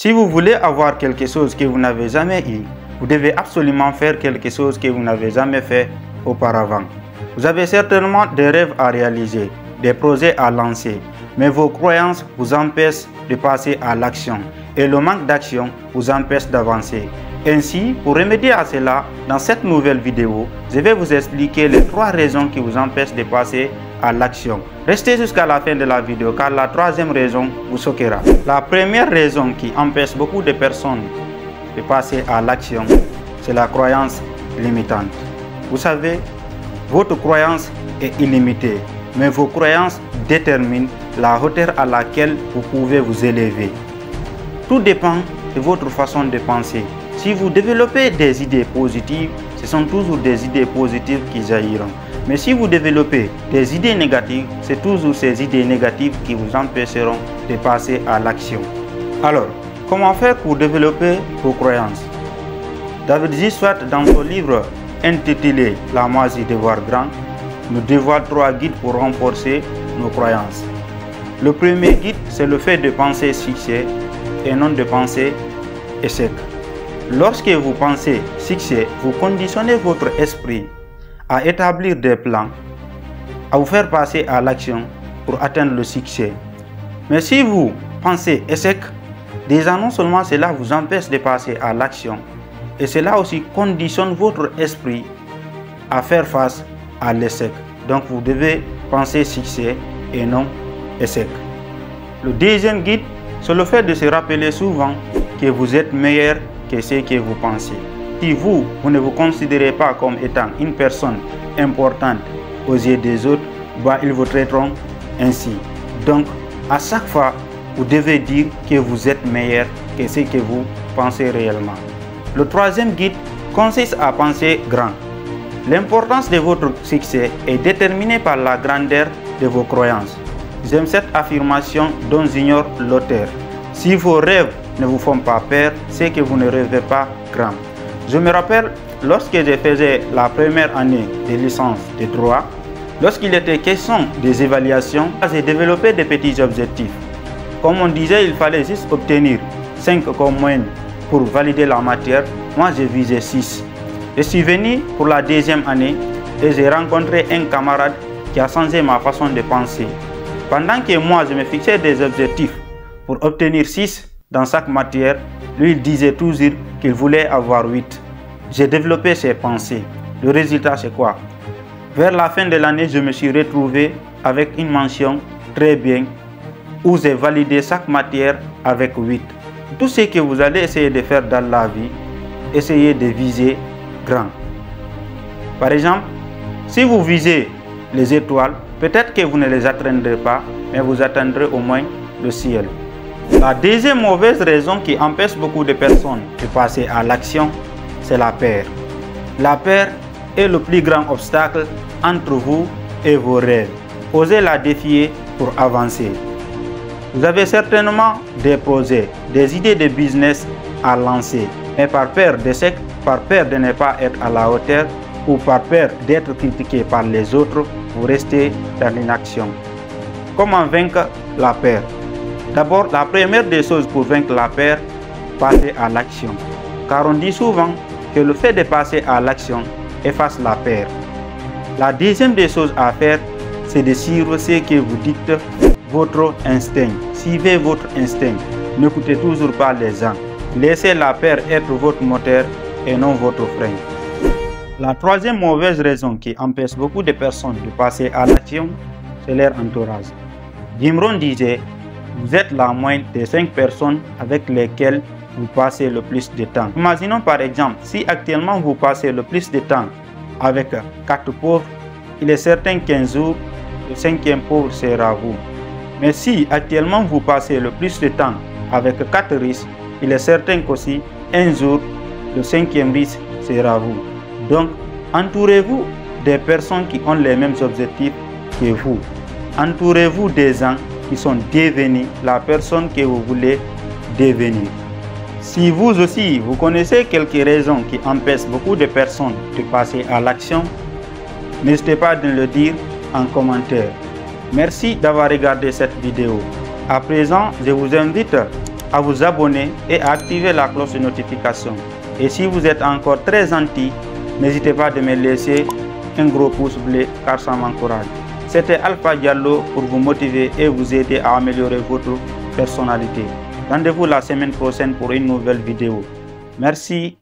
Si vous voulez avoir quelque chose que vous n'avez jamais eu, vous devez absolument faire quelque chose que vous n'avez jamais fait auparavant. Vous avez certainement des rêves à réaliser, des projets à lancer, mais vos croyances vous empêchent de passer à l'action et le manque d'action vous empêche d'avancer. Ainsi, pour remédier à cela, dans cette nouvelle vidéo, je vais vous expliquer les 3 raisons qui vous empêchent de passer à l'action. Restez jusqu'à la fin de la vidéo car la 3e raison vous choquera. La première raison qui empêche beaucoup de personnes de passer à l'action, c'est la croyance limitante. Vous savez, votre croyance est illimitée, mais vos croyances déterminent la hauteur à laquelle vous pouvez vous élever. Tout dépend de votre façon de penser. Si vous développez des idées positives, ce sont toujours des idées positives qui jailliront. Mais si vous développez des idées négatives, c'est toujours ces idées négatives qui vous empêcheront de passer à l'action. Alors, comment faire pour développer vos croyances? David J. Swart, dans son livre intitulé « La magie de voir grand », nous dévoile 3 guides pour renforcer nos croyances. Le premier guide, c'est le fait de penser succès et non de penser échec. Lorsque vous pensez succès, vous conditionnez votre esprit à établir des plans, à vous faire passer à l'action pour atteindre le succès. Mais si vous pensez échec, déjà non seulement cela vous empêche de passer à l'action, et cela aussi conditionne votre esprit à faire face à l'échec. Donc vous devez penser succès et non échec. Le deuxième guide, c'est le fait de se rappeler souvent que vous êtes meilleur que ce que vous pensez. Si vous ne vous considérez pas comme étant une personne importante aux yeux des autres, ils vous traiteront ainsi. Donc, à chaque fois, vous devez dire que vous êtes meilleur que ce que vous pensez réellement. Le troisième guide consiste à penser grand. L'importance de votre succès est déterminée par la grandeur de vos croyances. J'aime cette affirmation dont j'ignore l'auteur. Si vos rêves ne vous font pas peur, c'est que vous ne rêvez pas grand. Je me rappelle, lorsque je faisais la première année de licence de droit, lorsqu'il était question des évaluations, j'ai développé des petits objectifs. Comme on disait, il fallait juste obtenir 5 comme moyenne pour valider la matière. Moi, je visais 6. Je suis venu pour la 2e année et j'ai rencontré un camarade qui a changé ma façon de penser. Pendant que moi, je me fixais des objectifs pour obtenir 6 dans chaque matière, lui, il disait toujours qu'il voulait avoir 8. J'ai développé ses pensées. Le résultat, c'est quoi? Vers la fin de l'année, je me suis retrouvé avec une mention très bien où j'ai validé chaque matière avec 8. Tout ce que vous allez essayer de faire dans la vie, essayez de viser grand. Par exemple, si vous visez les étoiles, peut-être que vous ne les atteindrez pas, mais vous atteindrez au moins le ciel. La deuxième mauvaise raison qui empêche beaucoup de personnes de passer à l'action, c'est la peur. La peur est le plus grand obstacle entre vous et vos rêves. Osez la défier pour avancer. Vous avez certainement des projets, des idées de business à lancer, mais par peur d'échec, par peur de ne pas être à la hauteur ou par peur d'être critiqué par les autres, vous restez dans l'inaction. Comment vaincre la peur? D'abord, la première des choses pour vaincre la peur, passer à l'action. Car on dit souvent que le fait de passer à l'action efface la peur. La deuxième des choses à faire, c'est de suivre ce que vous dites votre instinct. Suivez votre instinct. N'écoutez toujours pas les gens. Laissez la peur être votre moteur et non votre frein. La troisième mauvaise raison qui empêche beaucoup de personnes de passer à l'action, c'est leur entourage. Jim Rohn disait: vous êtes la moyenne des 5 personnes avec lesquelles vous passez le plus de temps. Imaginons par exemple, si actuellement vous passez le plus de temps avec 4 pauvres, il est certain qu'un jour, le 5e pauvre sera vous. Mais si actuellement vous passez le plus de temps avec 4 riches, il est certain qu'aussi un jour, le 5e riche sera vous. Donc, entourez-vous des personnes qui ont les mêmes objectifs que vous. Entourez-vous des gens qui sont devenus la personne que vous voulez devenir. Si vous aussi, vous connaissez quelques raisons qui empêchent beaucoup de personnes de passer à l'action, n'hésitez pas à le dire en commentaire. Merci d'avoir regardé cette vidéo. À présent, je vous invite à vous abonner et à activer la cloche de notification. Et si vous êtes encore très gentil, n'hésitez pas de me laisser un gros pouce bleu car ça m'encourage. C'était Alpha Diallo pour vous motiver et vous aider à améliorer votre personnalité. Rendez-vous la semaine prochaine pour une nouvelle vidéo. Merci.